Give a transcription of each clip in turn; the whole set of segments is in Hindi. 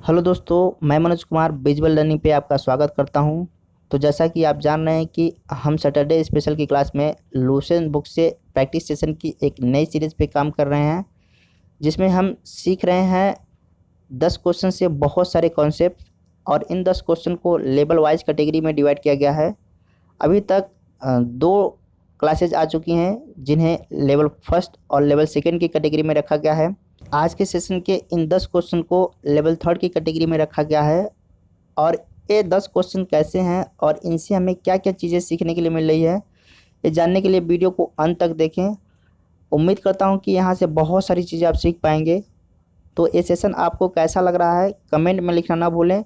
हेलो दोस्तों, मैं मनोज कुमार विजुअल लर्निंग पे आपका स्वागत करता हूं। तो जैसा कि आप जान रहे हैं कि हम सैटरडे स्पेशल की क्लास में लूसेंट बुक से प्रैक्टिस सेशन की एक नई सीरीज़ पे काम कर रहे हैं, जिसमें हम सीख रहे हैं 10 क्वेश्चन से बहुत सारे कॉन्सेप्ट। और इन 10 क्वेश्चन को लेवल वाइज कैटेगरी में डिवाइड किया गया है। अभी तक 2 क्लासेज आ चुकी हैं, जिन्हें लेवल फर्स्ट और लेवल सेकेंड की कैटेगरी में रखा गया है। आज के सेशन के इन 10 क्वेश्चन को लेवल थर्ड की कैटेगरी में रखा गया है। और ये 10 क्वेश्चन कैसे हैं और इनसे हमें क्या क्या चीज़ें सीखने के लिए मिल रही है, ये जानने के लिए वीडियो को अंत तक देखें। उम्मीद करता हूँ कि यहाँ से बहुत सारी चीज़ें आप सीख पाएंगे। तो ये सेशन आपको कैसा लग रहा है कमेंट में लिखना ना भूलें,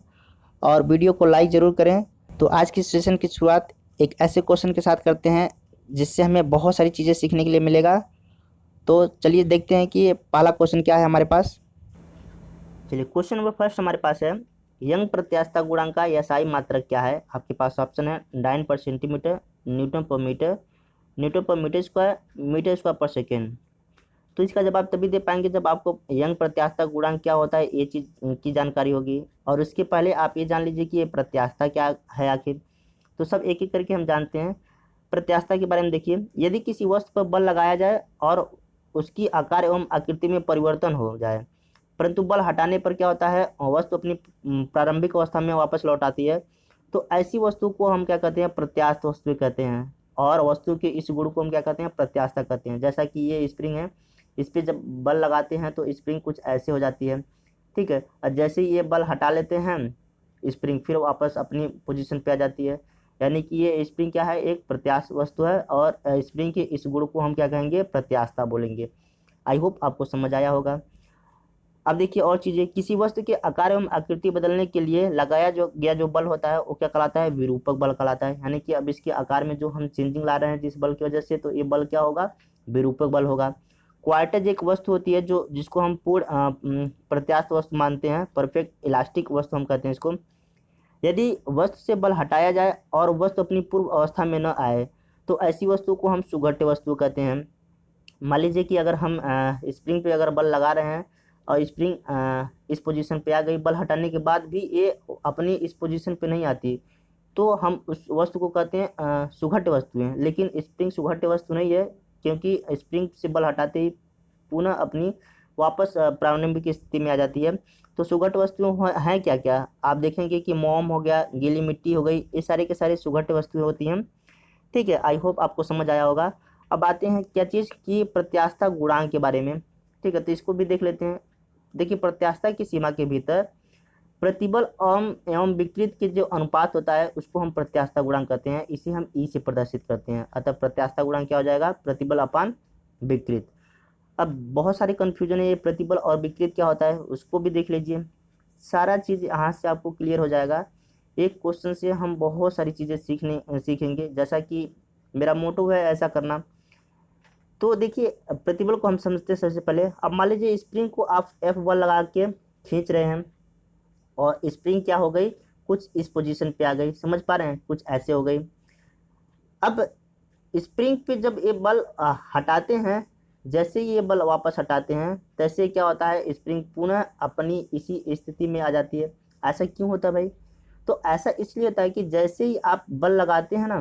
और वीडियो को लाइक ज़रूर करें। तो आज की सेशन की शुरुआत एक ऐसे क्वेश्चन के साथ करते हैं जिससे हमें बहुत सारी चीज़ें सीखने के लिए मिलेगा। तो चलिए देखते हैं कि ये पहला क्वेश्चन क्या है हमारे पास। चलिए, क्वेश्चन नंबर फर्स्ट हमारे पास है, यंग प्रत्यास्थता गुणांक का एसआई मात्रक क्या है। आपके पास ऑप्शन है डाइन पर सेंटीमीटर, न्यूटन पर मीटर, न्यूटन पर मीटर स्क्वायर पर सेकेंड। तो इसका जवाब तभी दे पाएंगे जब आपको यंग प्रत्यास्थता गुणांक क्या होता है ये चीज़ की जानकारी होगी। और उसके पहले आप ये जान लीजिए कि ये प्रत्यास्थता क्या है आखिर। तो सब एक एक करके हम जानते हैं। प्रत्यास्थता के बारे में देखिए, यदि किसी वस्तु पर बल लगाया जाए और उसकी आकार एवं आकृति में परिवर्तन हो जाए, परंतु बल हटाने पर क्या होता है, वस्तु अपनी प्रारंभिक अवस्था में वापस लौट आती है, तो ऐसी वस्तु को हम क्या कहते हैं, प्रत्यास्थ वस्तु कहते हैं। और वस्तु के इस गुण को हम क्या कहते हैं, प्रत्यास्थता कहते हैं। जैसा कि ये स्प्रिंग है, इस पर जब बल लगाते हैं तो स्प्रिंग कुछ ऐसे हो जाती है, ठीक है। और जैसे ही ये बल हटा लेते हैं स्प्रिंग फिर वापस अपनी पोजीशन पे आ जाती है। यानी कि ये स्प्रिंग क्या है, एक प्रत्यास्थ वस्तु है, और स्प्रिंग के इस गुण को हम क्या कहेंगे, प्रत्यास्थता बोलेंगे। आई होप आपको समझ आया होगा। अब देखिए और चीजें, किसी वस्तु के आकार एवं आकृति बदलने के लिए लगाया जो गया जो बल होता है वो क्या कहलाता है, विरूपक बल कहलाता है। यानी कि अब इसके आकार में जो हम चेंजिंग ला रहे हैं जिस बल की वजह से, तो ये बल क्या होगा, विरूपक बल होगा। क्वार्टज एक वस्तु होती है जो जिसको हम पूर्ण प्रत्यास्थ वस्तु मानते हैं, परफेक्ट इलास्टिक वस्तु हम कहते हैं इसको। यदि वस्तु से बल हटाया जाए और वस्तु अपनी पूर्व अवस्था में न आए, तो ऐसी वस्तु को हम सुघट्य वस्तु कहते हैं। मान लीजिए कि अगर हम स्प्रिंग पे अगर बल लगा रहे हैं और स्प्रिंग इस पोजीशन पे आ गई, बल हटाने के बाद भी ये अपनी इस पोजीशन पे नहीं आती, तो हम उस वस्तु को कहते हैं सुघट्य वस्तु है। लेकिन स्प्रिंग सुघट्य वस्तु नहीं है, क्योंकि स्प्रिंग से बल हटाते ही पुनः अपनी वापस प्रारंभिक स्थिति में आ जाती है। तो सुघट्य वस्तुएं हैं क्या क्या, आप देखेंगे कि मोम हो गया, गीली मिट्टी हो गई, ये सारे के सारे सुघट्य वस्तुएं होती हैं, ठीक है। आई होप आपको समझ आया होगा। अब आते हैं क्या चीज़ की, प्रत्यास्थता गुणांक के बारे में, ठीक है। तो इसको भी देख लेते हैं। देखिए, प्रत्यास्थता की सीमा के भीतर प्रतिबल एवं विकृत के जो अनुपात होता है उसको हम प्रत्यास्थता गुणांक कहते हैं। इसे हम ई से प्रदर्शित करते हैं। अतः प्रत्यास्थता गुणांक क्या हो जाएगा, प्रतिबल अपान विकृत। अब बहुत सारे कन्फ्यूजन है, ये प्रतिबल और विकृत क्या होता है उसको भी देख लीजिए। सारा चीज़ यहाँ से आपको क्लियर हो जाएगा। एक क्वेश्चन से हम बहुत सारी चीज़ें सीखेंगे, जैसा कि मेरा मोटो है ऐसा करना। तो देखिए, प्रतिबल को हम समझते हैं सबसे पहले। अब मान लीजिए स्प्रिंग को आप F1 लगा के खींच रहे हैं और स्प्रिंग क्या हो गई, कुछ इस पोजीशन पे आ गई, समझ पा रहे हैं, कुछ ऐसे हो गई। अब स्प्रिंग पे जब ये बल हटाते हैं, जैसे ही ये बल वापस हटाते हैं, तैसे क्या होता है, स्प्रिंग पुनः अपनी इसी स्थिति में आ जाती है। ऐसा क्यों होता है भाई, तो ऐसा इसलिए होता है कि जैसे ही आप बल लगाते हैं ना,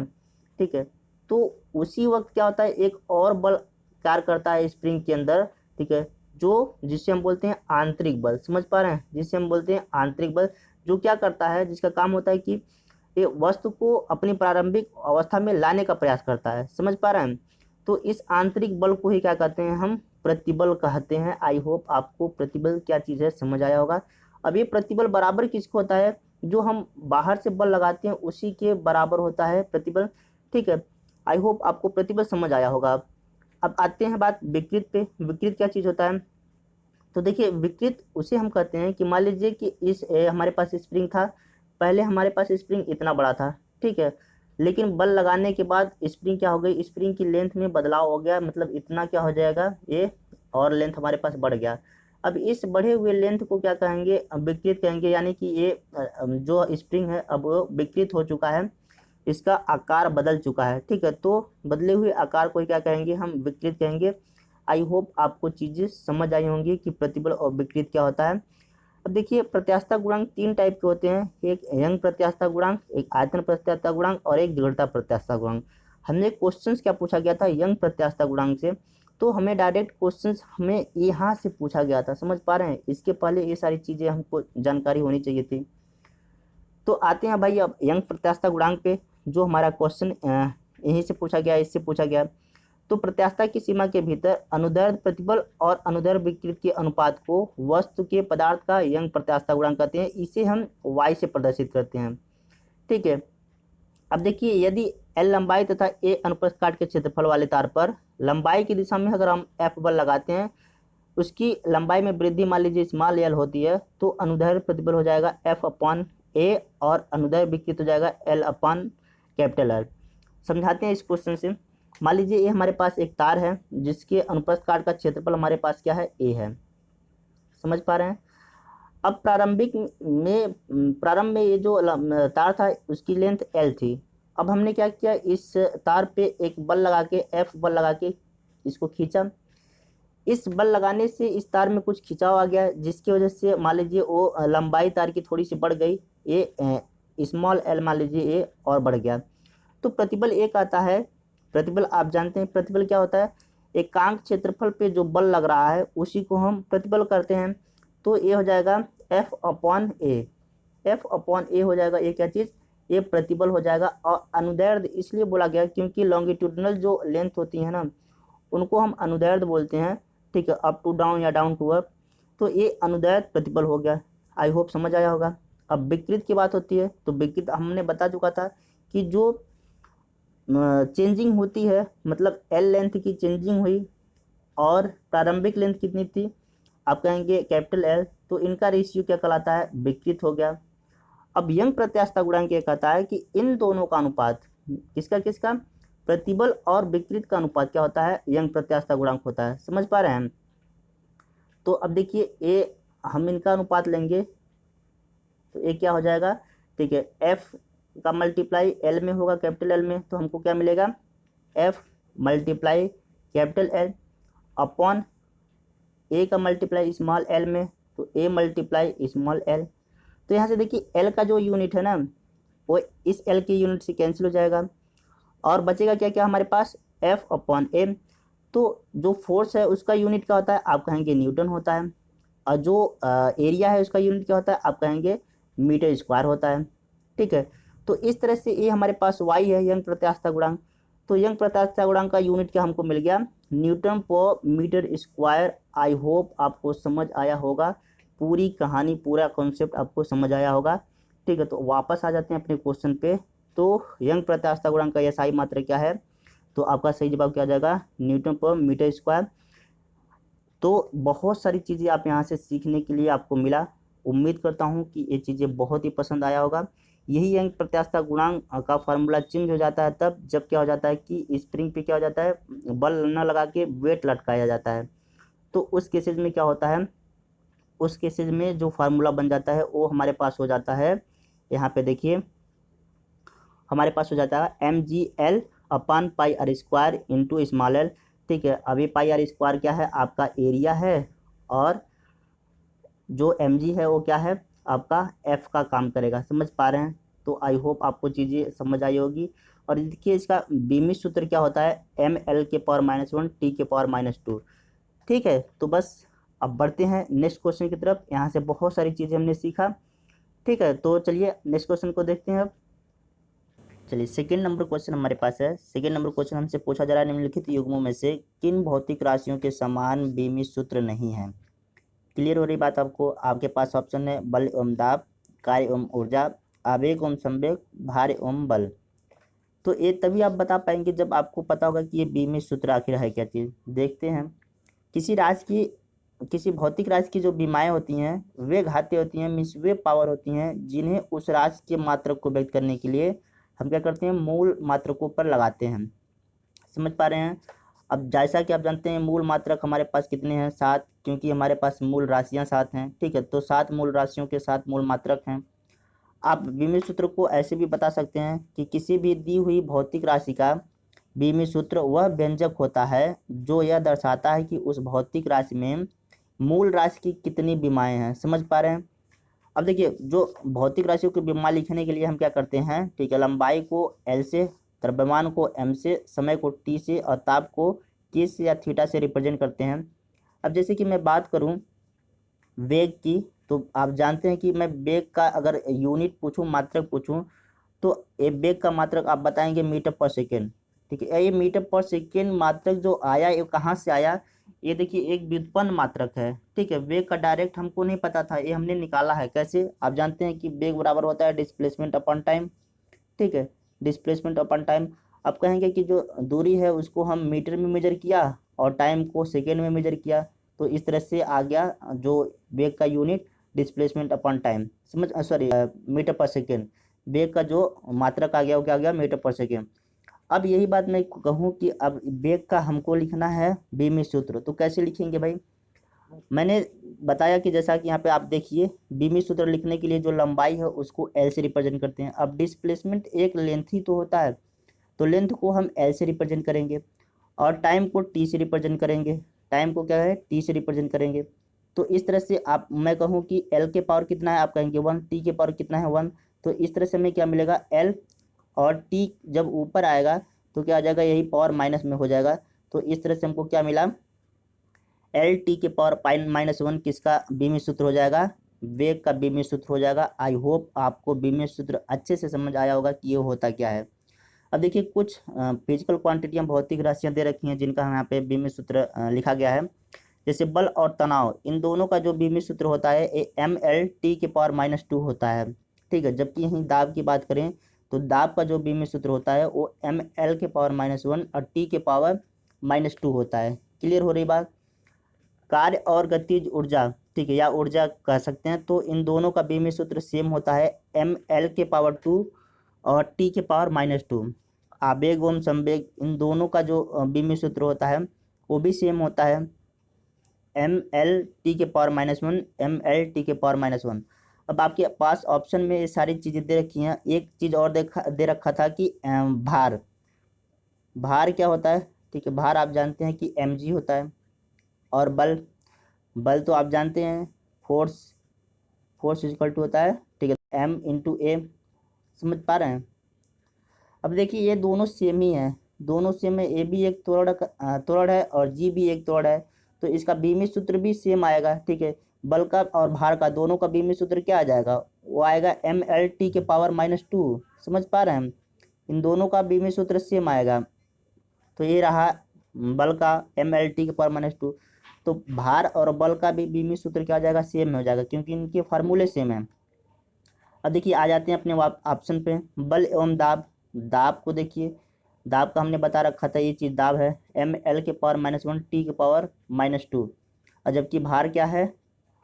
ठीक है, तो उसी वक्त क्या होता है, एक और बल कार्य करता है स्प्रिंग के अंदर, ठीक है, जो जिसे हम बोलते हैं आंतरिक बल। समझ पा रहे हैं, जिसे हम बोलते हैं आंतरिक बल, जो क्या करता है, जिसका काम होता है कि ये वस्तु को अपनी प्रारंभिक अवस्था में लाने का प्रयास करता है। समझ पा रहे हैं, तो इस आंतरिक बल को ही क्या कहते हैं, हम प्रतिबल कहते हैं। आई होप आपको प्रतिबल क्या चीज़ है समझ आया होगा। अब ये प्रतिबल बराबर किसको होता है, जो हम बाहर से बल लगाते हैं उसी के बराबर होता है प्रतिबल, ठीक है। आई होप आपको प्रतिबल समझ आया होगा। अब आते हैं बात विकृत पे। विकृत क्या चीज़ होता है, तो देखिए, विकृत उसे हम कहते हैं कि मान लीजिए कि हमारे पास स्प्रिंग था, पहले हमारे पास स्प्रिंग इतना बड़ा था, ठीक है, लेकिन बल लगाने के बाद स्प्रिंग क्या हो गई, स्प्रिंग की लेंथ में बदलाव हो गया, मतलब इतना क्या हो जाएगा ये, और लेंथ हमारे पास बढ़ गया। अब इस बढ़े हुए लेंथ को क्या कहेंगे, विकृत कहेंगे। यानी कि ये जो स्प्रिंग है अब वो विकृत हो चुका है, इसका आकार बदल चुका है, ठीक है। तो बदले हुए आकार को क्या कहेंगे, हम विकृत कहेंगे। आई होप आपको चीज़ें समझ आई होंगी कि प्रतिबल और विकृत क्या होता है। अब देखिए प्रत्यास्थता गुणांक तीन टाइप के होते हैं, एक यंग प्रत्यास्थता गुणांक, एक आयतन प्रत्यास्थता गुणांक और एक दृढ़ता प्रत्यास्थता गुणांक। हमने क्वेश्चंस क्या पूछा गया था यंग प्रत्यास्थता गुणांक से, तो हमें डायरेक्ट क्वेश्चंस हमें यहाँ से पूछा गया था, समझ पा रहे हैं। इसके पहले ये सारी चीज़ें हमको जानकारी होनी चाहिए थी। तो आते हैं भाई अब यंग प्रत्यास्थता गुणांक पे, जो हमारा क्वेश्चन यहीं से पूछा गया, इससे पूछा गया। तो प्रत्यास्थता की सीमा के भीतर अनुदैर्ध्य प्रतिबल और अनुदैर्ध्य विकृत के अनुपात को वस्तु के पदार्थ का यंग प्रत्यास्थता गुणांक कहते हैं। इसे हम y से प्रदर्शित करते हैं, ठीक है। अब देखिए यदि L लंबाई तथा A अनुप्रस्थ काट के क्षेत्रफल वाले तार पर लंबाई की दिशा में अगर हम F बल लगाते हैं, उसकी लंबाई में वृद्धि मान लीजिए स्मॉल l होती है, तो अनुदैर्ध्य प्रतिबल हो जाएगा F/A और अनुदैर्ध्य विकृत हो जाएगा L/L। समझाते हैं इस क्वेश्चन से। मान लीजिए ये हमारे पास एक तार है जिसके अनुप्रस्थ काट का क्षेत्रफल हमारे पास क्या है, A है, समझ पा रहे हैं। अब प्रारंभ में ये जो तार था उसकी लेंथ L थी। अब हमने क्या किया, इस तार पे एक बल लगा के F बल लगा के इसको खींचा। इस बल लगाने से इस तार में कुछ खिंचाव आ गया, जिसकी वजह से मान लीजिए वो लंबाई तार की थोड़ी सी बढ़ गई, ये स्मॉल l मान लीजिए ये और बढ़ गया, तो प्रतिबल एक आता है। प्रतिबल आप जानते हैं प्रतिबल क्या होता है, एकांक क्षेत्रफल पे जो बल लग रहा है उसी को हम प्रतिबल करते हैं। तो ये हो जाएगा F/A, F/A हो जाएगा, ये क्या चीज़, ये प्रतिबल हो जाएगा। और अनुदैर्ध्य इसलिए बोला गया क्योंकि लॉन्गिट्यूडनल जो लेंथ होती है ना, उनको हम अनुदैर्ध्य बोलते हैं, ठीक है, अप टू डाउन या डाउन टू अप। तो ये अनुदैर्ध्य प्रतिबल हो गया, आई होप समझ आया होगा। अब विकृत की बात होती है, तो विकृत हमने बता चुका था कि जो चेंजिंग होती है, मतलब L लेंथ की चेंजिंग हुई और प्रारंभिक लेंथ कितनी थी, आप कहेंगे कैपिटल L, तो इनका रेशियो क्या कहलाता है, विकृत हो गया। अब यंग प्रत्यास्थता गुणांक ये कहता है कि इन दोनों का अनुपात, किसका किसका, प्रतिबल और विकृत का अनुपात क्या होता है, यंग प्रत्यास्थता गुणांक होता है, समझ पा रहे हैं। तो अब देखिए ये हम इनका अनुपात लेंगे तो ये क्या हो जाएगा, ठीक है, F का मल्टीप्लाई L में होगा, कैपिटल L में, तो हमको क्या मिलेगा, F multiply capital L upon A का मल्टीप्लाई स्मॉल l में, तो A मल्टीप्लाई स्मॉल l। तो यहाँ से देखिए L का जो यूनिट है ना, वो इस L की यूनिट से कैंसिल हो जाएगा और बचेगा क्या क्या हमारे पास, F/A। तो जो फोर्स है उसका यूनिट क्या होता है, आप कहेंगे न्यूटन होता है, और जो एरिया है उसका यूनिट क्या होता है, आप कहेंगे मीटर स्क्वायर होता है, ठीक है। तो इस तरह से ये हमारे पास y है, यंग प्रत्यास्थता गुणांक। तो यंग प्रत्यास्थता गुणांक का यूनिट क्या हमको मिल गया, न्यूटन पर मीटर स्क्वायर। आई होप आपको समझ आया होगा, पूरी कहानी पूरा कॉन्सेप्ट आपको समझ आया होगा, ठीक है। तो वापस आ जाते हैं अपने क्वेश्चन पे। तो यंग प्रत्यास्थता गुणांक का SI मात्रा क्या है, तो आपका सही जवाब क्या आ जाएगा, न्यूटन पर मीटर स्क्वायर। तो बहुत सारी चीज़ें आप यहाँ से सीखने के लिए आपको मिला। उम्मीद करता हूँ कि ये चीज़ें बहुत ही पसंद आया होगा। यही यंग प्रत्यास्थता गुणांक का फार्मूला चेंज हो जाता है तब जब क्या हो जाता है कि स्प्रिंग पे क्या हो जाता है, बल न लगा के वेट लटकाया जाता है। तो उस केसेज में क्या होता है, उस केसेज में जो फार्मूला बन जाता है वो हमारे पास हो जाता है, यहाँ पे देखिए हमारे पास हो जाता है mgl/πr² इंटू स्मॉल l, ठीक है। अभी πr² क्या है, आपका एरिया है, और जो mg है वो क्या है, आपका f का काम करेगा, समझ पा रहे हैं। तो आई होप आपको चीज़ें समझ आई होगी। और देखिए इसका बीमित सूत्र क्या होता है, ml⁻⁻1 t⁻², ठीक है। तो बस अब बढ़ते हैं नेक्स्ट क्वेश्चन की तरफ। यहाँ से बहुत सारी चीज़ें हमने सीखा, ठीक है। तो चलिए नेक्स्ट क्वेश्चन को देखते हैं अब। चलिए सेकेंड नंबर क्वेश्चन हमारे पास है। सेकेंड नंबर क्वेश्चन हमसे पूछा जा रहा है, निम्नलिखित युग्मों में से किन भौतिक राशियों के समान बीमित सूत्र नहीं है। क्लियर हो रही बात आपको। आपके पास ऑप्शन है बल एवं दाब, कार्य एवं ऊर्जा, आवेग एवं संवेग, भार एवं बल। तो ये तभी आप बता पाएंगे जब आपको पता होगा कि ये बीमित सूत्र आखिर है क्या चीज़। देखते हैं, किसी राशि की, किसी भौतिक राशि की जो बीमाएँ होती हैं वे घातीय होती हैं, मीन्स वे पावर होती हैं जिन्हें उस राशि के मात्रक को व्यक्त करने के लिए हम क्या करते हैं, मूल मात्रकों पर लगाते हैं, समझ पा रहे हैं। अब जैसा कि आप जानते हैं मूल मात्रक हमारे पास कितने हैं, 7, क्योंकि हमारे पास मूल राशियां 7 हैं, ठीक है। तो 7 मूल राशियों के 7 मूल मात्रक हैं। आप बीमित सूत्र को ऐसे भी बता सकते हैं कि किसी भी दी हुई भौतिक राशि का बीमित सूत्र वह व्यंजक होता है जो यह दर्शाता है कि उस भौतिक राशि में मूल राशि की कितनी बीमाएँ हैं, समझ पा रहे हैं। अब देखिए, जो भौतिक राशियों की विमा लिखने के लिए हम क्या करते हैं, ठीक है, लंबाई को एल से, द्रव्यमान को एम से, समय को टी से और ताप को के से या थीटा से रिप्रेजेंट करते हैं। अब जैसे कि मैं बात करूं वेग की, तो आप जानते हैं कि मैं वेग का अगर यूनिट पूछूं, मात्रक पूछूं, तो ये वेग का मात्रक आप बताएंगे मीटर पर सेकेंड। ठीक है, ये मीटर पर सेकेंड मात्रक जो आया ये कहाँ से आया, ये देखिए एक व्युत्पन्न मात्रक है। ठीक है, वेग का डायरेक्ट हमको नहीं पता था, ये हमने निकाला है। कैसे, आप जानते हैं कि वेग बराबर होता है डिस्प्लेसमेंट अपॉन टाइम। ठीक है, डिस्प्लेसमेंट अपॉन टाइम। अब कहेंगे कि जो दूरी है उसको हम मीटर में मेजर किया और टाइम को सेकेंड में मेजर किया, तो इस तरह से आ गया जो वेग का यूनिट डिस्प्लेसमेंट अपॉन टाइम, समझ, सॉरी, मीटर पर सेकेंड। वेग का जो मात्रक आ गया वो क्या आ गया, मीटर पर सेकेंड। अब यही बात मैं कहूँ कि अब वेग का हमको लिखना है बीमी सूत्र, तो कैसे लिखेंगे भाई। मैंने बताया कि जैसा कि यहाँ पे आप देखिए, बीमी सूत्र लिखने के लिए जो लंबाई है उसको एल से रिप्रेजेंट करते हैं। अब डिस्प्लेसमेंट एक लेंथ ही तो होता है, तो लेंथ को हम एल से रिप्रेजेंट करेंगे और टाइम को टी से रिप्रेजेंट करेंगे। टाइम को क्या है, टी से रिप्रेजेंट करेंगे। तो इस तरह से आप, मैं कहूँ कि एल के पावर कितना है, आप कहेंगे वन, टी के पावर कितना है, वन। तो इस तरह से हमें क्या मिलेगा, एल और टी जब ऊपर आएगा तो क्या आ जाएगा, यही पावर माइनस में हो जाएगा। तो इस तरह से हमको क्या मिला, एल टी के पावर पाइन माइनस वन किसका बीमी सूत्र हो जाएगा, वेग का बीमी सूत्र हो जाएगा। आई होप आपको बीमी सूत्र अच्छे से समझ आया होगा कि ये होता क्या है। अब देखिए, कुछ फिजिकल क्वांटिटियाँ, भौतिक राशियाँ दे रखी हैं जिनका हम यहाँ पे बीमी सूत्र लिखा गया है। जैसे बल और तनाव, इन दोनों का जो बीमी सूत्र होता है ये एम एल टी के पावर माइनस टू होता है। ठीक है, जबकि यहीं दाब की बात करें तो दाब का जो बीमी सूत्र होता है वो एम एल के पावर माइनस वन और टी के पावर माइनस टू होता है। क्लियर हो रही बात। कार्य और गतिज ऊर्जा, ठीक है, या ऊर्जा कह सकते हैं, तो इन दोनों का बीमी सूत्र सेम होता है, एम एल के पावर टू और टी के पावर माइनस टू। आवेग एवं संवेग, इन दोनों का जो बीमी सूत्र होता है वो भी सेम होता है, एम एल टी के power minus one, M L T के पावर माइनस वन। अब आपके पास ऑप्शन में ये सारी चीज़ें दे रखी हैं। एक चीज़ और दे रखा था कि भार, भार क्या होता है, ठीक है, भार आप जानते हैं कि एम जी होता है। और बल, बल तो आप जानते हैं फोर्स, फोर्स इक्वल टू होता है, ठीक है, एम इंटू ए। समझ पा रहे हैं। अब देखिए ये दोनों सेम ही है, दोनों सेम है, ए भी एक त्वरण है और जी भी एक त्वरण है, तो इसका बीमी सूत्र भी सेम आएगा। ठीक है, बल का और भार का दोनों का बीमी सूत्र क्या आ जाएगा, वो आएगा एम एल टी के पावर माइनस टू। समझ पा रहे हैं, इन दोनों का बीमी सूत्र सेम आएगा। तो ये रहा बल का एम एल टी के पावर माइनस टू। तो भार और बल का भी बीमी सूत्र क्या आ जाएगा, सेम हो जाएगा, क्योंकि इनके फार्मूले सेम है। अब देखिए आ जाते हैं अपने ऑप्शन पे, बल एवं दाब। दाब को देखिए, दाब का हमने बता रखा था, ये चीज़ दाब है एम एल के पावर माइनस वन टी के पावर माइनस टू, और जबकि भार क्या है,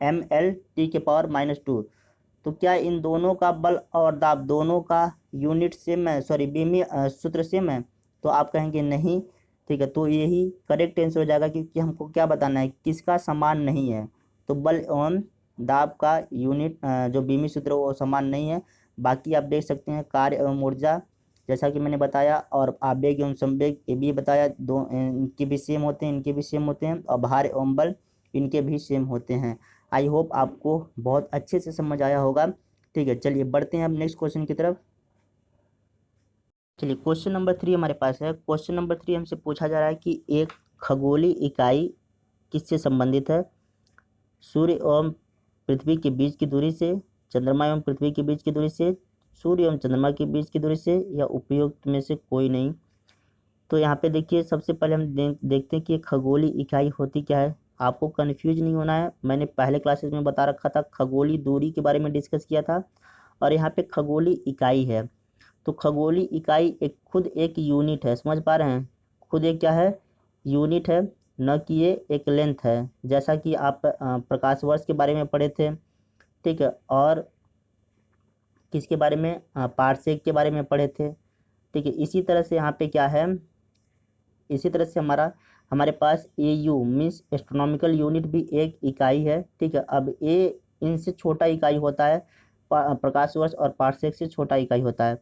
एम एल टी के पावर माइनस टू। तो क्या इन दोनों का बल और दाब दोनों का यूनिट सेम है, सॉरी बीमी सूत्र सेम है, तो आप कहेंगे नहीं। ठीक है, तो यही करेक्ट आंसर हो जाएगा, क्योंकि हमको क्या बताना है, किसका समान नहीं है। तो बल एवं दाब का यूनिट जो बीमी सूत्र है वो समान नहीं है। बाकी आप देख सकते हैं कार्य एवं ऊर्जा, जैसा कि मैंने बताया, और आवेग एवं संवेग ये भी बताया, दो इनके भी सेम होते हैं, इनके भी सेम होते हैं, और भार एवं बल इनके भी सेम होते हैं। आई होप आपको बहुत अच्छे से समझ आया होगा। ठीक है, चलिए बढ़ते हैं अब नेक्स्ट क्वेश्चन की तरफ। चलिए क्वेश्चन नंबर 3 हमारे पास है। क्वेश्चन नंबर 3 हमसे पूछा जा रहा है कि एक खगोलीय इकाई किससे संबंधित है, सूर्य एवं पृथ्वी के बीच की दूरी से, चंद्रमा एवं पृथ्वी के बीच की दूरी से, सूर्य एवं चंद्रमा के बीच की दूरी से, या उपयुक्त में से कोई नहीं। तो यहाँ पे देखिए, सबसे पहले हम देखते हैं कि खगोलीय इकाई होती क्या है। आपको कन्फ्यूज नहीं होना है, मैंने पहले क्लासेस में बता रखा था, खगोलीय दूरी के बारे में डिस्कस किया था, और यहाँ पे खगोलीय इकाई है। तो खगोलीय इकाई एक खुद एक यूनिट है, समझ पा रहे हैं, खुद एक क्या है, यूनिट है, न कि ये एक लेंथ है। जैसा कि आप प्रकाश वर्ष के बारे में पढ़े थे, ठीक है, और किसके बारे में, पारसेक के बारे में पढ़े थे। ठीक है, इसी तरह से यहाँ पे क्या है, इसी तरह से हमारे पास ए यू मीन्स एस्ट्रोनॉमिकल यूनिट भी एक इकाई है। ठीक है, अब ए इनसे छोटा इकाई होता है, प्रकाश वर्ष और पारसेक से छोटा इकाई होता है।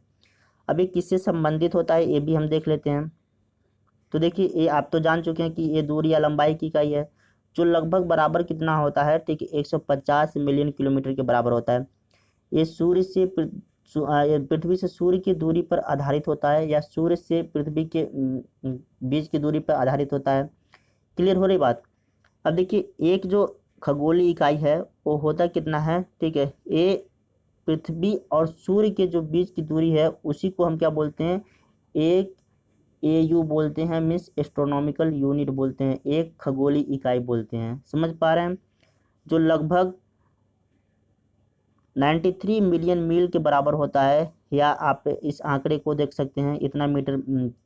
अभी किससे संबंधित होता है ये भी हम देख लेते हैं। तो देखिए, ये आप तो जान चुके हैं कि ये दूरी या लंबाई की इकाई है, जो लगभग बराबर कितना होता है, ठीक है, 150 मिलियन किलोमीटर के बराबर होता है। ये पृथ्वी से सूर्य की दूरी पर आधारित होता है या सूर्य से पृथ्वी के बीच की दूरी पर आधारित होता है। क्लियर हो रही बात। अब देखिए एक जो खगोलीय इकाई है वो होता कितना है, ठीक है। ये पृथ्वी और सूर्य के जो बीच की दूरी है उसी को हम क्या बोलते हैं, एक AU बोलते हैं, मीन्स एस्ट्रोनॉमिकल यूनिट बोलते हैं, एक खगोलीय इकाई बोलते हैं। समझ पा रहे हैं। जो लगभग 93 मिलियन मील के बराबर होता है, या आप इस आंकड़े को देख सकते हैं, इतना मीटर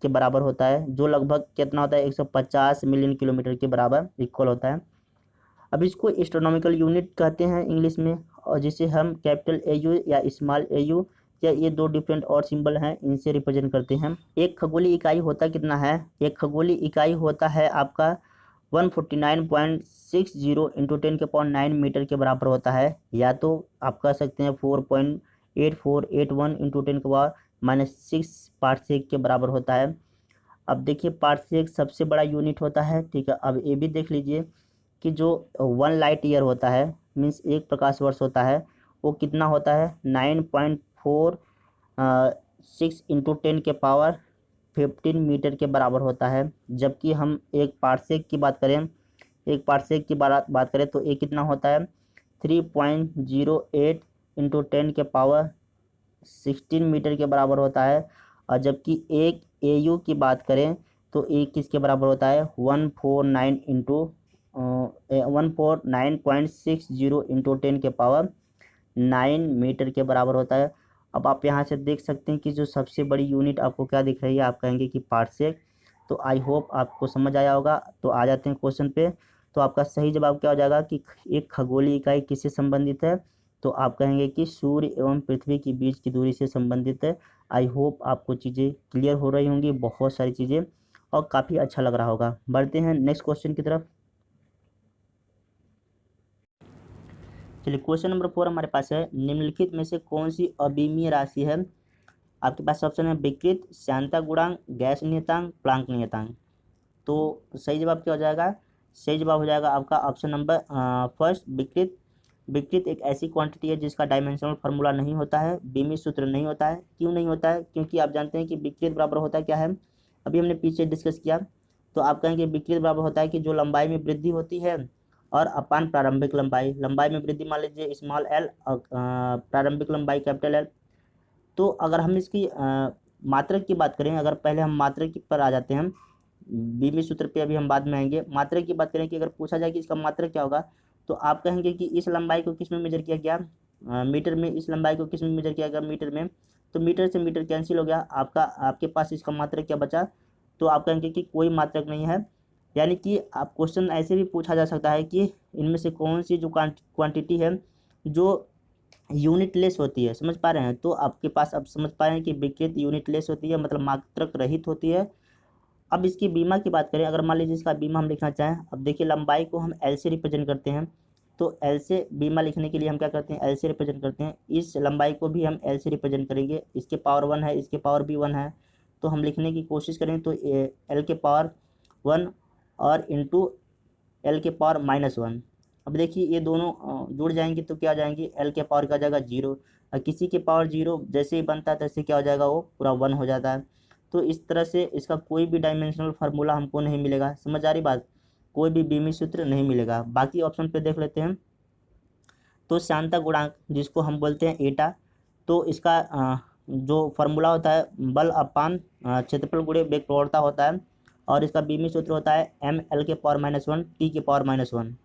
के बराबर होता है, जो लगभग कितना होता है 150 मिलियन किलोमीटर के बराबर इक्वल होता है। अब इसको एस्ट्रोनॉमिकल यूनिट कहते हैं इंग्लिश में, और जिसे हम कैपिटल AU या स्मॉल AU या ये दो डिफरेंट और सिंबल हैं इनसे रिप्रेजेंट करते हैं। एक खगोलीय इकाई होता कितना है, एक खगोलीय इकाई होता है आपका 149.60 इंटू 10⁹ मीटर के बराबर होता है, या तो आप कह सकते हैं 4.8481 इंटू 10⁻⁻6 पार्सेक के बराबर होता है। अब देखिए पार्सेक सबसे बड़ा यूनिट होता है, ठीक है। अब ये भी देख लीजिए कि जो 1 लाइट ईयर होता है, मीन्स एक प्रकाश वर्ष होता है, वो कितना होता है 9.46 इंटू 10⁻15 मीटर के बराबर होता है। जबकि हम एक पार्सेक की बात करें, तो ये कितना होता है 3.08 इंटू 10⁻16 मीटर के बराबर होता है। और जबकि एक AU की बात करें तो एक किसके बराबर होता है 149.60 इंटू 10⁻9 मीटर के बराबर होता है। अब आप यहाँ से देख सकते हैं कि जो सबसे बड़ी यूनिट आपको क्या दिख रही है, आप कहेंगे कि पार्सेक। तो आई होप आपको समझ आया होगा। तो आ जाते हैं क्वेश्चन पे। तो आपका सही जवाब क्या हो जाएगा कि एक खगोलीय इकाई किससे संबंधित है, तो आप कहेंगे कि सूर्य एवं पृथ्वी के बीच की दूरी से संबंधित है। आई होप आपको चीज़ें क्लियर हो रही होंगी, बहुत सारी चीज़ें, और काफ़ी अच्छा लग रहा होगा। बढ़ते हैं नेक्स्ट क्वेश्चन की तरफ। चलिए क्वेश्चन नंबर 4 हमारे पास है, निम्नलिखित में से कौन सी अविमीय राशि है। आपके पास ऑप्शन है विकृत, श्यानता गुणांक, गैस नियतांक, प्लांक नियतांक। तो सही जवाब क्या हो जाएगा, सही जवाब हो जाएगा आपका ऑप्शन नंबर फर्स्ट विकृत। विकृत एक ऐसी क्वांटिटी है जिसका डायमेंशनल फार्मूला नहीं होता है, बीमी सूत्र नहीं होता है। क्यों नहीं होता है, क्योंकि आप जानते हैं कि विकृत बराबर होता है क्या है, अभी हमने पीछे डिस्कस किया। तो आप कहेंगे विकृत बराबर होता है कि जो लंबाई में वृद्धि होती है और अपान प्रारंभिक लंबाई, लंबाई में वृद्धि मान लीजिए स्मॉल l और प्रारंभिक लंबाई कैपिटल L। तो अगर हम इसकी मात्रक की बात करें, अगर पहले हम मात्रक पर आ जाते हैं, बीमी सूत्र पे अभी हम बाद में आएंगे। मात्रक की बात करें कि अगर पूछा जाए कि इसका मात्रक क्या होगा, तो आप कहेंगे कि इस लंबाई को किस में मेजर किया गया, मीटर में। इस लंबाई को किस में मेजर किया गया, मीटर में। तो मीटर से मीटर कैंसिल हो गया, आपके पास इसका मात्रक क्या बचा, तो आप कहेंगे कि कोई मात्रक नहीं है। यानी कि आप क्वेश्चन ऐसे भी पूछा जा सकता है कि इनमें से कौन सी जो क्वांटिटी है जो यूनिट लेस होती है। समझ पा रहे हैं। तो आपके पास अब समझ पा रहे हैं कि विकृत यूनिट लेस होती है, मतलब मात्रक रहित होती है। अब इसकी बीमा की बात करें, अगर मान लीजिए इसका बीमा हम लिखना चाहें, अब देखिए लंबाई को हम L से रिप्रेजेंट करते हैं, तो L से बीमा लिखने के लिए हम क्या करते हैं, L से रिप्रेजेंट करते हैं। इस लंबाई को भी हम L से रिप्रेजेंट करेंगे। इसके पावर 1 है, इसके पावर भी 1 है, तो हम लिखने की कोशिश करें तो L के पावर 1 और इंटू L के पावर -1। अब देखिए ये दोनों जुड़ जाएंगे तो क्या हो जाएंगे, L के पावर का हो जाएगा 0, और किसी के पावर 0 जैसे ही बनता है तैसे क्या हो जाएगा, वो पूरा 1 हो जाता है। तो इस तरह से इसका कोई भी डायमेंशनल फार्मूला हमको नहीं मिलेगा। समझ आ रही बात, कोई भी बीमी सूत्र नहीं मिलेगा। बाकी ऑप्शन पे देख लेते हैं। तो श्यानता गुणांक जिसको हम बोलते हैं एटा, तो इसका जो फार्मूला होता है बल अपान क्षेत्रफल गुणे वेग प्रवणता होता है, और इसका बीमी सूत्र होता है mL के पावर -1 T के पावर -1।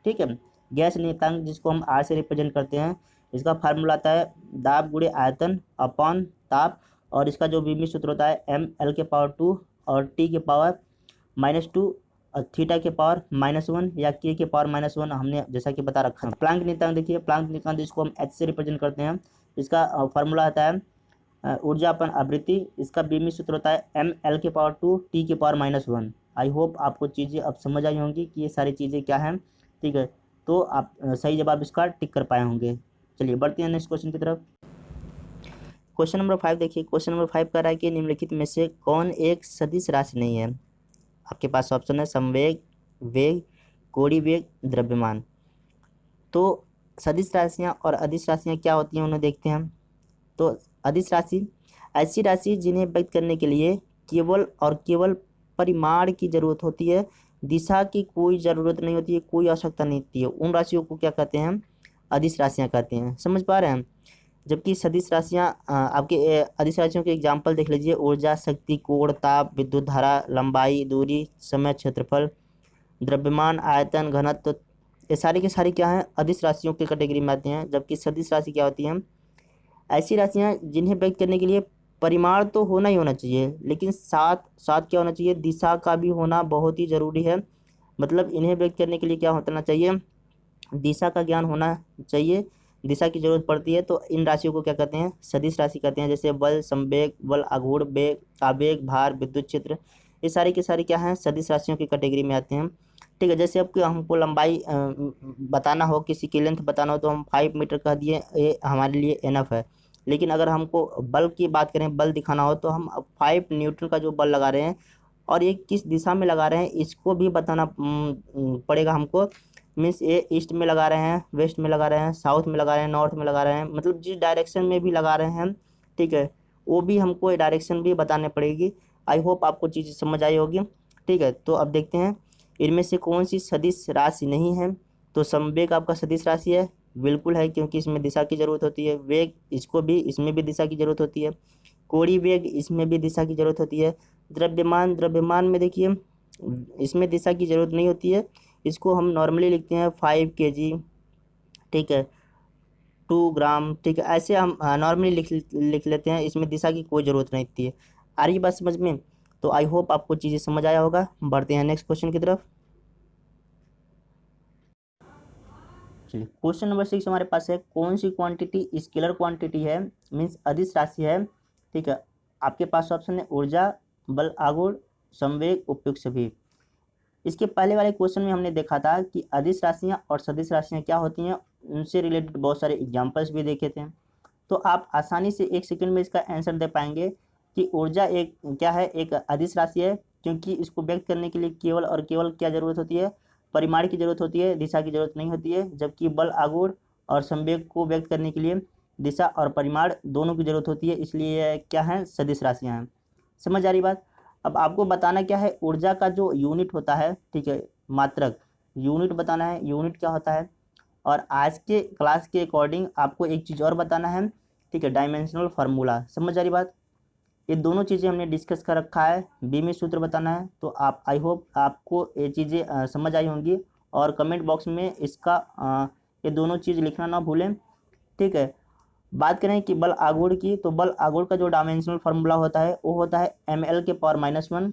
ठीक है। गैस नियतांक जिसको हम R से रिप्रेजेंट करते हैं, इसका फार्मूला आता है दाब गुणे आयतन अपॉन ताप, और इसका जो बीमी सूत्र होता है mL के पावर 2 और T के पावर -2 और थीटा के पावर -1 या K के पावर -1, हमने जैसा कि बता रखा है। प्लांक नियतांक देखिए, प्लांक नियतांक जिसको हम H से रिप्रेजेंट करते हैं, इसका फार्मूला आता है ऊर्जा अपन आवृत्ति, इसका बीमी सूत्र होता है mL के पावर 2 T के पावर -1। आई होप आपको चीज़ें अब समझ आई होंगी कि ये सारी चीज़ें क्या हैं। ठीक है, तो आप सही जवाब इसका टिक कर पाए होंगे। चलिए बढ़ते हैं नेक्स्ट क्वेश्चन की तरफ। क्वेश्चन नंबर 5 देखिए, क्वेश्चन नंबर 5 कह रहा है कि निम्नलिखित में से कौन एक सदिश राशि नहीं है। आपके पास ऑप्शन है संवेग, वेग, कोणीय वेग, द्रव्यमान। तो सदिश राशियाँ और अदिश राशियाँ क्या होती हैं उन्हें देखते हैं हम। तो अदिश राशि ऐसी राशि जिन्हें व्यक्त करने के लिए केवल और केवल परिमाण की जरूरत होती है, दिशा की कोई ज़रूरत नहीं होती है, कोई आवश्यकता नहीं होती है, उन राशियों को क्या कहते हैं हम? अदिश राशियाँ कहते हैं। समझ पा रहे हैं हम? जबकि सदिश राशियाँ आपके अदिश राशियों के एग्जाम्पल देख लीजिए, ऊर्जा, शक्ति, कोण, ताप, विद्युत धारा, लंबाई, दूरी, समय, क्षेत्रफल, द्रव्यमान, आयतन, घनत्व, ये सारी के सारी क्या हैं? अदिश राशियों की कैटेगरी में आते हैं। जबकि सदिश राशि क्या होती हैं? ऐसी राशियाँ जिन्हें व्यक्त करने के लिए परिमाण तो होना ही होना चाहिए, लेकिन साथ साथ क्या होना चाहिए? दिशा का भी होना बहुत ही ज़रूरी है। मतलब इन्हें व्यक्त करने के लिए क्या होना चाहिए? दिशा का ज्ञान होना चाहिए, दिशा की जरूरत पड़ती है। तो इन राशियों को क्या कहते हैं? सदिश राशि कहते हैं। जैसे बल, संवेग, बल, आघूर्ण, वेग, आवेग, भार, विद्युत क्षेत्र, ये सारी की सारी क्या हैं? सदिश राशियों की कैटेगरी में आते हैं। ठीक है, जैसे अब हमको लंबाई बताना हो, किसी की लेंथ बताना हो, तो हम 5 मीटर कह दिए, ये हमारे लिए इनफ है। लेकिन अगर हमको बल की बात करें, बल दिखाना हो, तो हम 5 न्यूटन का जो बल लगा रहे हैं और ये किस दिशा में लगा रहे हैं इसको भी बताना पड़ेगा हमको। मीन्स ये ईस्ट में लगा रहे हैं, वेस्ट में लगा रहे हैं, साउथ में लगा रहे हैं, नॉर्थ में लगा रहे हैं, मतलब जिस डायरेक्शन में भी लगा रहे हैं, ठीक है, वो भी हमको ये डायरेक्शन भी बताने पड़ेगी। आई होप आपको चीज़ समझ आई होगी। ठीक है, तो अब देखते हैं इनमें से कौन सी सदिश राशि नहीं है। तो संवेग आपका सदिश राशि है, बिल्कुल है, क्योंकि इसमें दिशा की जरूरत होती है। वेग, इसको भी, इसमें भी दिशा की जरूरत होती है। कोणीय वेग, इसमें भी दिशा की जरूरत होती है। द्रव्यमान, द्रव्यमान में देखिए इसमें दिशा की जरूरत नहीं होती है, इसको हम नॉर्मली लिखते हैं 5 kg, ठीक है, 2 ग्राम, ठीक है, ऐसे हम नॉर्मली लिख लेते हैं, इसमें दिशा की कोई ज़रूरत नहीं होती है। आ रही बात समझ में? तो आई होप आपको चीज़ें समझ आया होगा। बढ़ते हैं नेक्स्ट क्वेश्चन की तरफ। चलिए, क्वेश्चन नंबर 6 हमारे पास है, कौन सी क्वांटिटी स्केलर क्वांटिटी है, मीन्स अदिश राशि है। ठीक है, आपके पास ऑप्शन है ऊर्जा, बल, आघूर्ण, संवेग, उपयुक्त सभी। इसके पहले वाले क्वेश्चन में हमने देखा था कि अदिश राशियाँ और सदिश राशियाँ क्या होती हैं, उनसे रिलेटेड बहुत सारे एग्जाम्पल्स भी देखे थे। तो आप आसानी से 1 सेकंड में इसका आंसर दे पाएंगे कि ऊर्जा एक क्या है? एक अदिश राशि है, क्योंकि इसको व्यक्त करने के लिए केवल और केवल क्या जरूरत होती है? परिमाण की जरूरत होती है, दिशा की जरूरत नहीं होती है। जबकि बल, आघूर्ण और संवेग को व्यक्त करने के लिए दिशा और परिमाण दोनों की जरूरत होती है, इसलिए यह क्या है? सदिश राशियाँ हैं। समझ आ रही बात? अब आपको बताना क्या है? ऊर्जा का जो यूनिट होता है, ठीक है, मात्रक, यूनिट बताना है, यूनिट क्या होता है। और आज के क्लास के अकॉर्डिंग आपको एक चीज़ और बताना है, ठीक है, डायमेंशनल फार्मूला। समझ आ रही बात? ये दोनों चीज़ें हमने डिस्कस कर रखा है, बी में सूत्र बताना है। तो आप, आई होप आपको ये चीज़ें समझ आई होंगी, और कमेंट बॉक्स में इसका ये दोनों चीज़ लिखना ना भूलें। ठीक है, बात करें कि बल, आघूर्ण की, तो बल, आघूर्ण का जो डायमेंशनल फार्मूला होता है वो होता है ml के पावर -1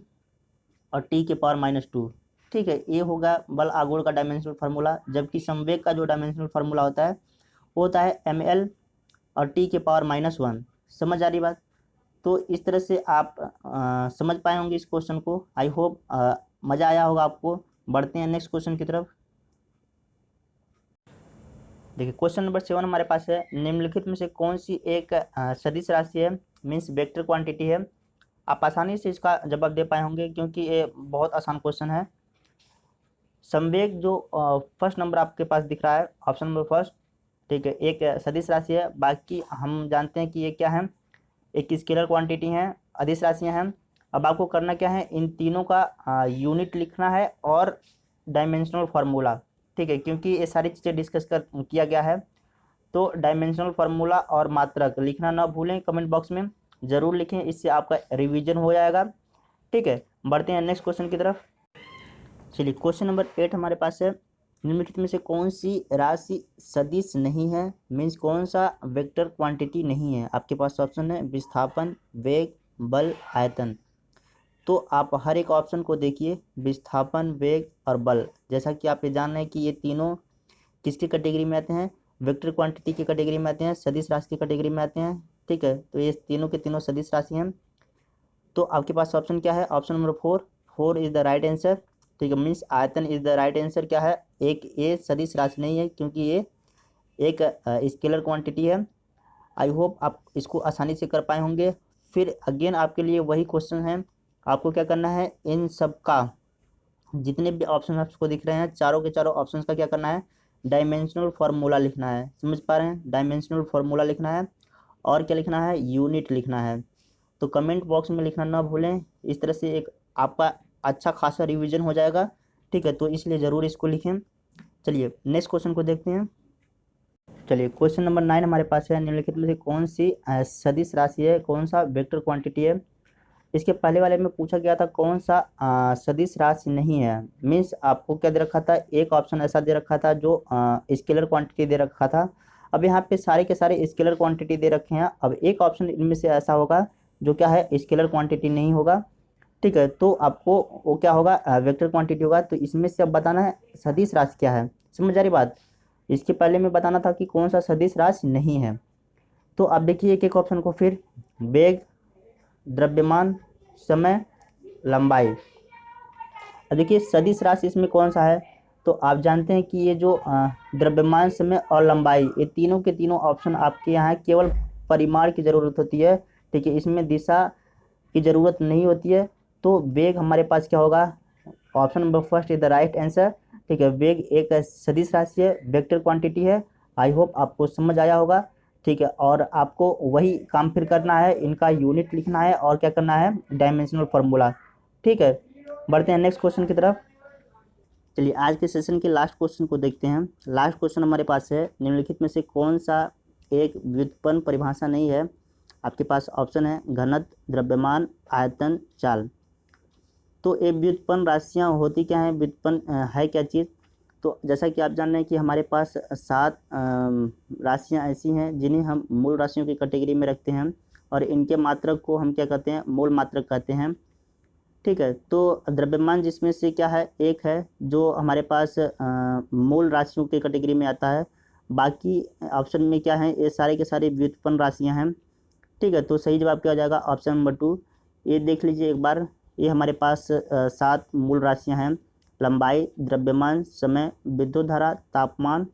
और t के पावर -2। ठीक है, ये होगा बल, आघूर्ण का डायमेंशनल फार्मूला। जबकि संवेग का जो डायमेंशनल फार्मूला होता है वो होता है ml और t के पावर -1। समझ आ रही बात? तो इस तरह से आप समझ पाए होंगे इस क्वेश्चन को। आई होप मज़ा आया होगा आपको। बढ़ते हैं नेक्स्ट क्वेश्चन की तरफ। देखिए, क्वेश्चन नंबर 7 हमारे पास है, निम्नलिखित में से कौन सी एक सदिश राशि है, मीन्स वेक्टर क्वांटिटी है। आप आसानी से इसका जवाब दे पाए होंगे, क्योंकि ये बहुत आसान क्वेश्चन है। संवेग जो फर्स्ट नंबर आपके पास दिख रहा है, ऑप्शन नंबर फर्स्ट, ठीक है, एक सदिश राशि है। बाकी हम जानते हैं कि ये क्या है? एक स्केलर क्वांटिटी है, अदिश राशियाँ हैं। अब आपको करना क्या है? इन तीनों का यूनिट लिखना है और डायमेंशनल फार्मूला। ठीक है, क्योंकि ये सारी चीज़ें डिस्कस किया गया है। तो डायमेंशनल फार्मूला और मात्रक लिखना ना भूलें, कमेंट बॉक्स में ज़रूर लिखें, इससे आपका रिवीजन हो जाएगा। ठीक है, बढ़ते हैं नेक्स्ट क्वेश्चन की तरफ। चलिए, क्वेश्चन नंबर 8 हमारे पास है, निम्नलिखित में से कौन सी राशि सदिश नहीं है, मीन्स कौन सा वेक्टर क्वांटिटी नहीं है। आपके पास ऑप्शन है विस्थापन, वेग, बल, आयतन। तो आप हर एक ऑप्शन को देखिए, विस्थापन, वेग और बल। जैसा कि आप ये जान रहे हैं कि ये तीनों किसकी कैटेगरी में आते हैं? वेक्टर क्वांटिटी की कैटेगरी में आते हैं, सदिश राशि की कैटेगरी में आते हैं। ठीक है, तो ये तीनों के तीनों सदिश राशि हैं। तो आपके पास ऑप्शन क्या है? Option number 4, 4 is the right answer. ठीक है, मीन्स आयतन इज द राइट आंसर। क्या है? एक ये सदिश राशि नहीं है, क्योंकि ये एक स्केलर क्वांटिटी है। आई होप आप इसको आसानी से कर पाए होंगे। फिर अगेन आपके लिए वही क्वेश्चन है, आपको क्या करना है? इन सब का जितने भी ऑप्शन आपको दिख रहे हैं, चारों के चारों ऑप्शंस का क्या करना है? डायमेंशनल फार्मूला लिखना है, समझ पा रहे हैं, डायमेंशनल फार्मूला लिखना है और क्या लिखना है, यूनिट लिखना है। तो कमेंट बॉक्स में लिखना ना भूलें, इस तरह से एक आपका अच्छा खासा रिवीजन हो जाएगा, ठीक है, तो इसलिए ज़रूर इसको लिखें। चलिए नेक्स्ट क्वेश्चन को देखते हैं। चलिए क्वेश्चन नंबर 9 हमारे पास है, निम्नलिखित में से कौन सी सदिश राशि है, कौन सा वेक्टर क्वांटिटी है। इसके पहले वाले में पूछा गया था कौन सा सदिश राशि नहीं है, मीन्स आपको क्या दे रखा था, एक ऑप्शन ऐसा दे रखा था जो स्केलर क्वांटिटी दे रखा था। अब यहाँ पे सारे के सारे स्केलर क्वांटिटी दे रखे हैं, अब एक ऑप्शन इनमें से ऐसा होगा जो क्या है, स्केलर क्वांटिटी नहीं होगा, ठीक है, तो आपको वो क्या होगा, वेक्टर क्वांटिटी होगा। तो इसमें से अब बताना है सदिश राशि क्या है, समझ आ रही बात। इसके पहले में बताना था कि कौन सा सदिश राशि नहीं है। तो आप देखिए एक एक ऑप्शन को फिर, वेग, द्रव्यमान, समय, लंबाई। अब देखिए सदिश राशि इसमें कौन सा है, तो आप जानते हैं कि ये जो द्रव्यमान, समय और लंबाई, ये तीनों के तीनों ऑप्शन आपके यहाँ केवल परिमाण की ज़रूरत होती है, ठीक है, इसमें दिशा की ज़रूरत नहीं होती है। तो वेग हमारे पास क्या होगा, option number first is the right answer, ठीक है, वेग एक सदिश राशि है, वेक्टर क्वांटिटी है। आई होप आपको समझ आया होगा, ठीक है, और आपको वही काम फिर करना है, इनका यूनिट लिखना है और क्या करना है, डायमेंशनल फार्मूला, ठीक है। बढ़ते हैं नेक्स्ट क्वेश्चन की तरफ। चलिए आज के सेशन के लास्ट क्वेश्चन को देखते हैं। लास्ट क्वेश्चन हमारे पास है, निम्नलिखित में से कौन सा एक व्युत्पन्न परिभाषा नहीं है। आपके पास ऑप्शन है घनत्व, द्रव्यमान, आयतन, चाल। तो ये व्युत्पन्न राशियाँ होती क्या हैं, व्युत्पन्न है क्या चीज़। तो जैसा कि आप जान रहे हैं कि हमारे पास 7 राशियाँ ऐसी हैं जिन्हें हम मूल राशियों की कैटेगरी में रखते हैं और इनके मात्रक को हम क्या कहते हैं, मूल मात्रक कहते हैं, ठीक है। तो द्रव्यमान जिसमें से क्या है, एक है जो हमारे पास मूल राशियों की कैटेगरी में आता है, बाकी ऑप्शन में क्या है, ये सारे के सारे व्युत्पन्न राशियाँ हैं, ठीक है। तो सही जवाब क्या हो जाएगा, ऑप्शन नंबर 2। ये देख लीजिए एक बार, ये हमारे पास 7 मूल राशियां हैं, लंबाई, द्रव्यमान, समय, विद्युत धारा, तापमान,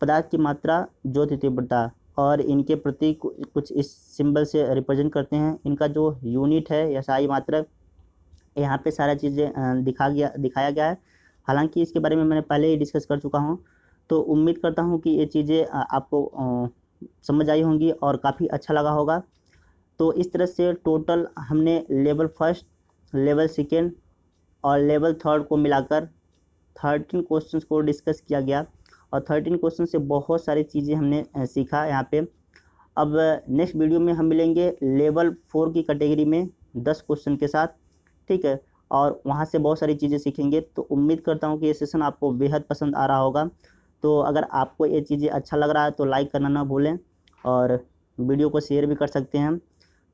पदार्थ की मात्रा, ज्योति तीव्रता, और इनके प्रतीक कुछ इस सिंबल से रिप्रेजेंट करते हैं। इनका जो यूनिट है या SI मात्रक, यहाँ पे सारा चीज़ें दिखाया गया है। हालांकि इसके बारे में मैंने पहले ही डिस्कस कर चुका हूँ, तो उम्मीद करता हूँ कि ये चीज़ें आपको समझ आई होंगी और काफ़ी अच्छा लगा होगा। तो इस तरह से टोटल हमने लेवल फर्स्ट, लेवल सेकेंड और लेवल थर्ड को मिलाकर 13 क्वेश्चंस को डिस्कस किया गया और 13 क्वेश्चन से बहुत सारी चीज़ें हमने सीखा यहाँ पे। अब नेक्स्ट वीडियो में हम मिलेंगे लेवल 4 की कैटेगरी में 10 क्वेश्चन के साथ, ठीक है, और वहाँ से बहुत सारी चीज़ें सीखेंगे। तो उम्मीद करता हूँ कि ये सेशन आपको बेहद पसंद आ रहा होगा। तो अगर आपको ये चीज़ें अच्छा लग रहा है तो लाइक करना ना भूलें और वीडियो को शेयर भी कर सकते हैं।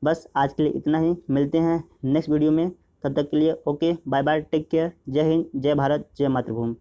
बस आज के लिए इतना ही, मिलते हैं नेक्स्ट वीडियो में, तब तक के लिए okay, bye bye, take care, जय हिंद, जय भारत, जय मातृभूमि।